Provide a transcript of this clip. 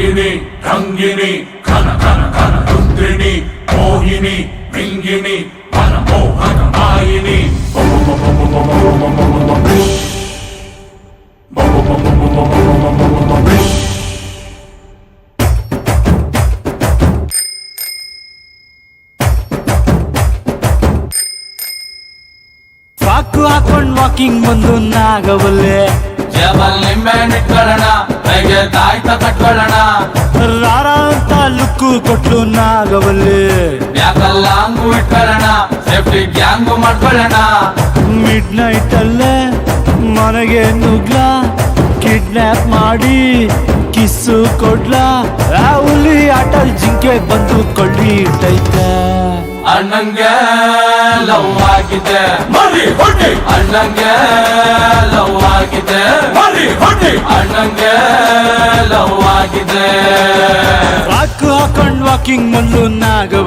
ಅಂಗಿನಿ ರಂಗಿನಿ ಘನ ಘನ ಘನ ರುದ್ರಿಣಿ ಮೋಹಿನಿ ಮಿಂಗಿನಿ ಮನಮೋಹನ ಮಾಯಿನಿ ಸಾಕು ಹಾಕೊಂಡ್ ವಾಕಿಂಗ್ ಬಂದು ನಾಗವಲ್ಲೆ ಜಬಲ್ ನಿಂಬೆ ನಿಟ್ಕೊಳ್ಳೋಣ ಕೈಗೆ ತಾಯ್ತ ಕಟ್ಕೊಳ್ಳೋಣ ರಾರ ಅಂತ ಲುಕ್ಕು ಕೊಟ್ಲು ನಾಗವಲ್ಲೆ ಯಾಕಲ್ಲ ಹಂಗು ಇಟ್ಕೊಳ್ಳೋಣ ಸೇಫ್ಟಿ ಗ್ಯಾಂಗು ಮಾಡ್ಕೊಳ್ಳೋಣ ಮಿಡ್ ನೈಟ್ ಅಲ್ಲೇ ಮನೆಗೆ ನುಗ್ಲಾ ಕಿಡ್ನಾಪ್ ಮಾಡಿ ಕಿಸ್ಸು ಕೊಡ್ಲಾ ಆ ಹುಲಿ ಆಟಲ್ ಜಿಂಕೆ ಬಂದು ಕೊಳ್ಳಿ ಇಟ್ಟೈತೆ ಅಣ್ಣಂಗೆ ಲವ್ ಆಗಿದೆ ಮರಿ ಹೊಡಿ ಅಣ್ಣಂಗೆ ಲವ್ ಆಗಿದೆ ಮರಿ ಹೊಡಿ ಅಣ್ಣಂಗೆ ಲವ್ ಆಗಿದೆ ಸಾಕು ಹಾಕೊಂಡ್ ವಾಕಿಂಗ್ ಬಂದು ನಾಗ